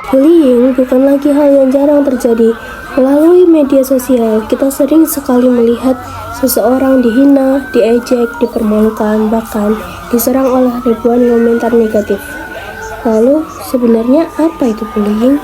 Bullying bukan lagi hal yang jarang terjadi. Melalui media sosial, kita sering sekali melihat seseorang dihina, diejek, dipermalukan, bahkan diserang oleh ribuan komentar negatif. Lalu, sebenarnya apa itu bullying?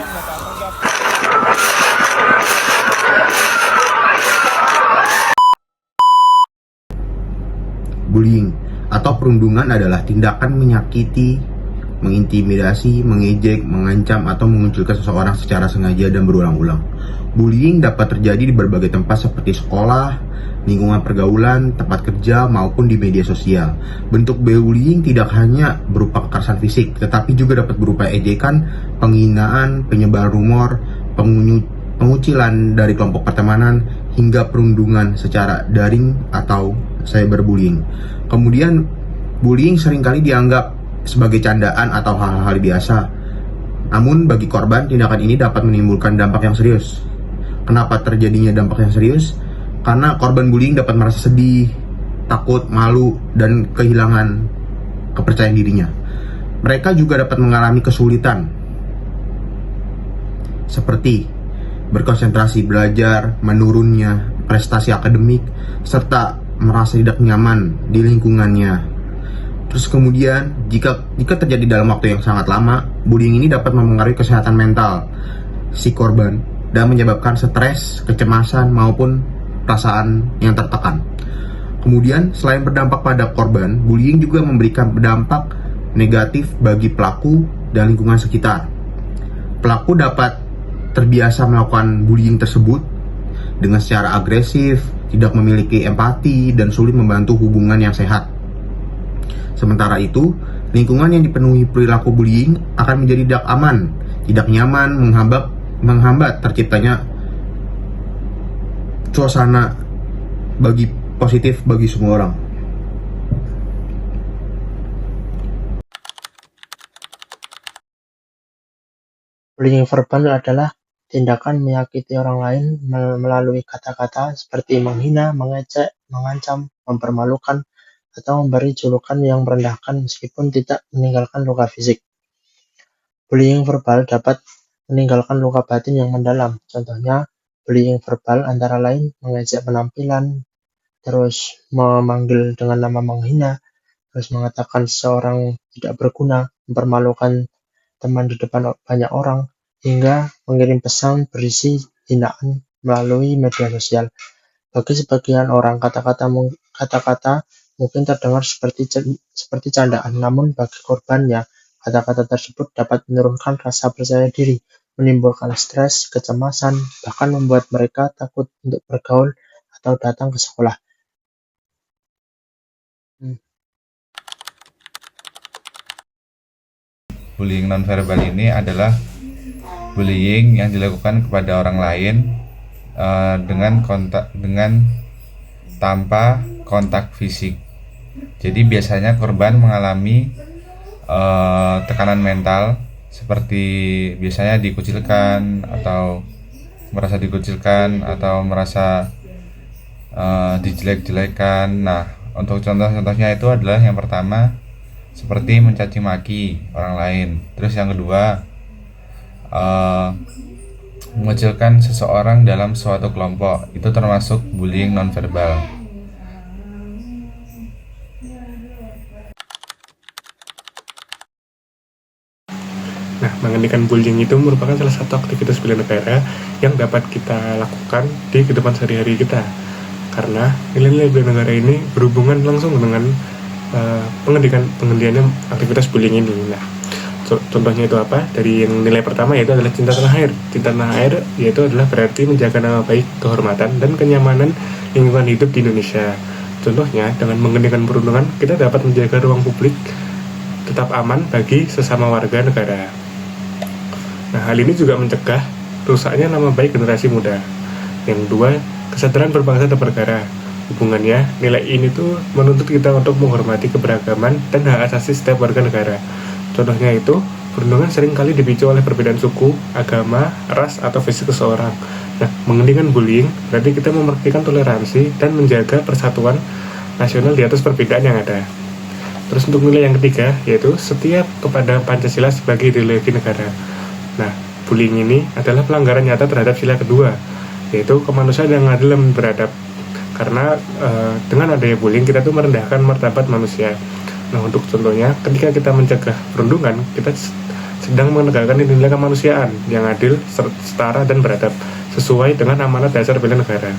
Bullying atau perundungan adalah tindakan menyakiti, mengintimidasi, mengejek, mengancam, atau mengunculkan seseorang secara sengaja dan berulang-ulang. Bullying dapat terjadi di berbagai tempat seperti sekolah, lingkungan pergaulan, tempat kerja, maupun di media sosial. Bentuk bullying tidak hanya berupa kekerasan fisik, tetapi juga dapat berupa ejekan, penghinaan, penyebaran rumor, pengucilan dari kelompok pertemanan, hingga perundungan secara daring atau cyberbullying. Kemudian, bullying seringkali dianggap sebagai candaan atau hal-hal biasa. Namun bagi korban, tindakan ini dapat menimbulkan dampak yang serius. Kenapa terjadinya dampak yang serius? Karena korban bullying dapat merasa sedih, takut, malu, dan kehilangan kepercayaan dirinya. Mereka juga dapat mengalami kesulitan seperti berkonsentrasi belajar, menurunnya prestasi akademik, serta merasa tidak nyaman di lingkungannya. Terus kemudian, jika terjadi dalam waktu yang sangat lama, bullying ini dapat mempengaruhi kesehatan mental si korban dan menyebabkan stres, kecemasan, maupun perasaan yang tertekan. Kemudian, selain berdampak pada korban, bullying juga memberikan berdampak negatif bagi pelaku dan lingkungan sekitar. Pelaku dapat terbiasa melakukan bullying tersebut dengan secara agresif, tidak memiliki empati, dan sulit membantu hubungan yang sehat. Sementara itu, lingkungan yang dipenuhi perilaku bullying akan menjadi tidak aman, tidak nyaman, menghambat terciptanya suasana positif bagi semua orang. Bullying verbal adalah tindakan menyakiti orang lain melalui kata-kata seperti menghina, mengejek, mengancam, mempermalukan, atau memberi julukan yang merendahkan meskipun tidak meninggalkan luka fisik. Bullying verbal dapat meninggalkan luka batin yang mendalam. Contohnya, bullying verbal antara lain mengejek penampilan, terus memanggil dengan nama menghina, terus mengatakan seseorang tidak berguna, mempermalukan teman di depan banyak orang, hingga mengirim pesan berisi hinaan melalui media sosial. Bagi sebagian orang, kata-kata mungkin terdengar seperti candaan, namun bagi korbannya, kata-kata tersebut dapat menurunkan rasa percaya diri, menimbulkan stres, kecemasan, bahkan membuat mereka takut untuk bergaul atau datang ke sekolah. Bullying nonverbal ini adalah bullying yang dilakukan kepada orang lain dengan tanpa kontak fisik. Jadi biasanya korban mengalami tekanan mental seperti biasanya dikucilkan atau merasa dikucilkan atau merasa dijelek-jelekan. Nah, untuk contoh-contohnya itu adalah yang pertama seperti mencaci maki orang lain. Terus yang kedua mengecilkan seseorang dalam suatu kelompok, itu termasuk bullying nonverbal. Nah, menghentikan bullying itu merupakan salah satu aktivitas bela negara yang dapat kita lakukan di kehidupan sehari-hari kita. Karena nilai-nilai bela negara ini berhubungan langsung dengan penghentiannya aktivitas bullying ini. Nah, contohnya itu apa? Dari yang nilai pertama yaitu adalah cinta tanah air. Cinta tanah air yaitu adalah berarti menjaga nama baik, kehormatan, dan kenyamanan lingkungan hidup di Indonesia. Contohnya, dengan menghentikan perundungan, kita dapat menjaga ruang publik tetap aman bagi sesama warga negara. Nah, hal ini juga mencegah rusaknya nama baik generasi muda. Yang kedua, kesadaran berbangsa dan bernegara. Hubungannya, nilai ini tuh menuntut kita untuk menghormati keberagaman dan hak asasi setiap warga negara. Contohnya itu, perundungan seringkali dipicu oleh perbedaan suku, agama, ras, atau fisik seseorang. Nah, menghentikan bullying berarti kita memperhatikan toleransi dan menjaga persatuan nasional di atas perbedaan yang ada. Terus untuk nilai yang ketiga, yaitu setia kepada Pancasila sebagai ideologi negara. Nah, bullying ini adalah pelanggaran nyata terhadap sila kedua, yaitu kemanusiaan yang adil dan beradab. Karena dengan adanya bullying kita tuh merendahkan martabat manusia. Nah, untuk contohnya, ketika kita mencegah perundungan, kita sedang menegakkan nilai kemanusiaan yang adil, setara, dan beradab sesuai dengan amanat dasar bela negara.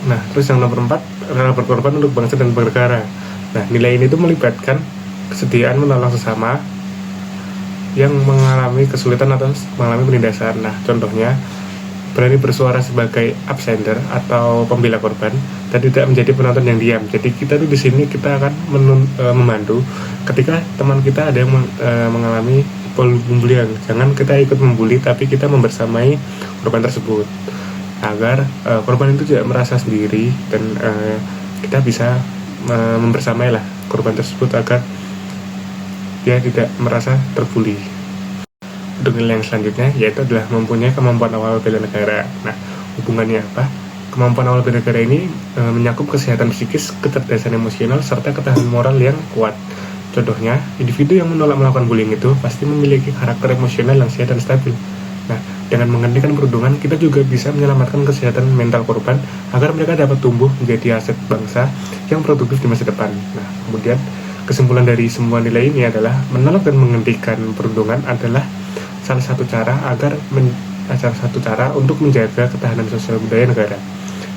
Nah, terus yang nomor 4, rela berkorban untuk bangsa dan bernegara. Nah, nilai ini tuh melibatkan kesediaan menolong sesama yang mengalami kesulitan atau mengalami penindasan. Nah, contohnya berani bersuara sebagai absender atau pembela korban dan tidak menjadi penonton yang diam. Jadi kita tuh di sini kita akan membantu ketika teman kita ada yang mengalami pembulian. Jangan kita ikut membuli, tapi kita membersamai korban tersebut agar korban itu tidak merasa sendiri dan kita bisa membersamai lah korban tersebut agar dia tidak merasa terbuli. Untuk nilai yang selanjutnya yaitu adalah mempunyai kemampuan awal bela negara. Nah, hubungannya apa? Kemampuan awal bela negara ini menyakup kesehatan psikis, kecerdasan emosional, serta ketahanan moral yang kuat. Contohnya, individu yang menolak melakukan bullying itu pasti memiliki karakter emosional yang sehat dan stabil. Nah, dengan menghentikan perundungan, kita juga bisa menyelamatkan kesehatan mental korban agar mereka dapat tumbuh menjadi aset bangsa yang produktif di masa depan. Nah, kemudian kesimpulan dari semua nilai ini adalah menolak dan menghentikan perundungan adalah salah satu cara untuk menjaga ketahanan sosial budaya negara.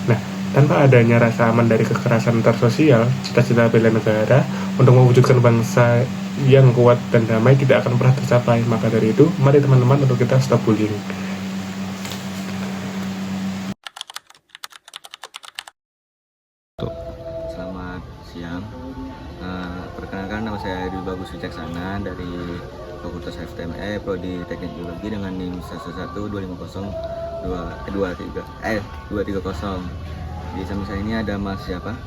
Nah, tanpa adanya rasa aman dari kekerasan antar sosial, cita-cita bela negara untuk mewujudkan bangsa yang kuat dan damai tidak akan pernah tercapai. Maka dari itu, mari teman-teman untuk kita stop bullying. Selamat siang. Perkenalkan, nama saya Dwi Bagus Wicaksana dari Fakultas FTME Prodi Teknik Geologi dengan NIM 11250 Di samping saya ini ada Mas siapa?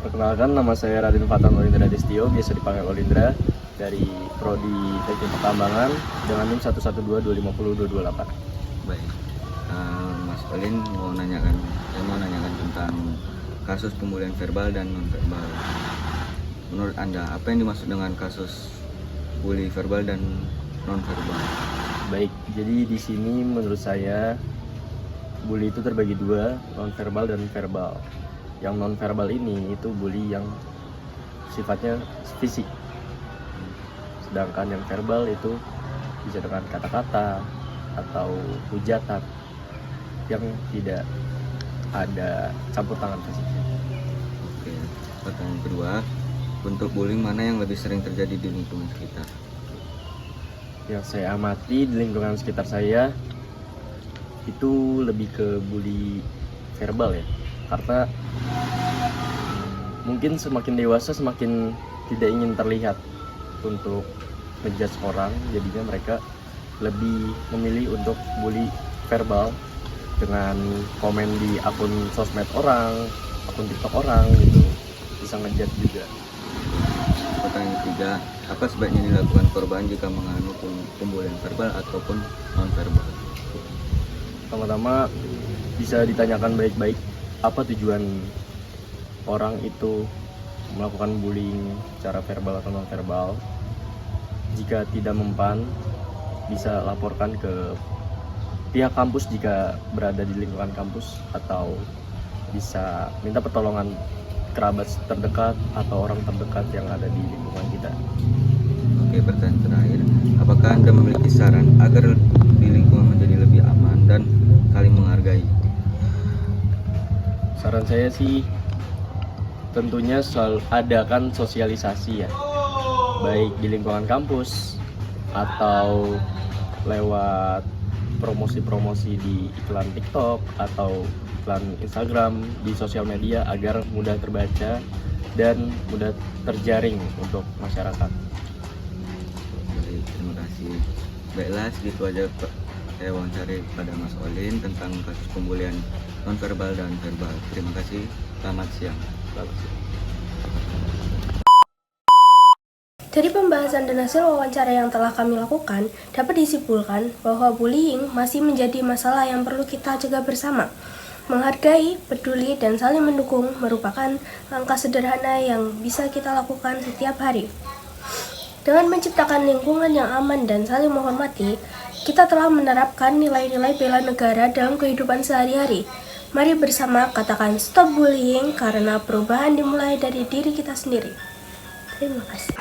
Perkenalkan, nama saya Raden Fatan Olindra Destio, biasa dipanggil Olindra, dari Prodi Teknik Pertambangan dengan NIM 112250228. Baik. Mas Olin saya mau nanyakan tentang kasus pembulian verbal dan non verbal. Menurut Anda, apa yang dimaksud dengan kasus bully verbal dan non verbal? Baik, jadi di sini menurut saya bully itu terbagi dua, non verbal dan verbal. Yang non verbal ini itu bully yang sifatnya fisik, sedangkan yang verbal itu bisa dengan kata-kata atau hujatan yang tidak ada campur tangan fisiknya. Oke. Pertanyaan kedua, bentuk bullying mana yang lebih sering terjadi di lingkungan sekitar? Yang saya amati di lingkungan sekitar saya itu lebih ke bully verbal ya, karena mungkin semakin dewasa semakin tidak ingin terlihat untuk ngejudge orang, jadinya mereka lebih memilih untuk bully verbal dengan komen di akun sosmed orang, akun TikTok orang gitu, bisa ngejudge juga. Pertanyaan ketiga, apa sebaiknya dilakukan korban jika mengalami pembulian verbal ataupun non verbal? Pertama-tama bisa ditanyakan baik-baik apa tujuan orang itu melakukan bullying secara verbal atau non verbal. Jika tidak mempan, bisa laporkan ke pihak kampus jika berada di lingkungan kampus, atau bisa minta pertolongan kerabat terdekat atau orang terdekat yang ada di lingkungan kita. Oke, pertanyaan terakhir, apakah Anda memiliki saran agar di lingkungan menjadi lebih aman dan saling menghargai? Saran saya sih tentunya selalu adakan sosialisasi ya, baik di lingkungan kampus atau lewat promosi-promosi di iklan TikTok atau iklan Instagram, di sosial media agar mudah terbaca dan mudah terjaring untuk masyarakat. Baik, terima kasih. Baiklah, segitu aja saya wawancari pada Mas Olin tentang kasus pembulian non-verbal dan verbal. Terima kasih, selamat siang. Selamat siang. Dari pembahasan dan hasil wawancara yang telah kami lakukan, dapat disimpulkan bahwa bullying masih menjadi masalah yang perlu kita jaga bersama. Menghargai, peduli, dan saling mendukung merupakan langkah sederhana yang bisa kita lakukan setiap hari. Dengan menciptakan lingkungan yang aman dan saling menghormati, kita telah menerapkan nilai-nilai bela negara dalam kehidupan sehari-hari. Mari bersama katakan stop bullying karena perubahan dimulai dari diri kita sendiri. Terima kasih.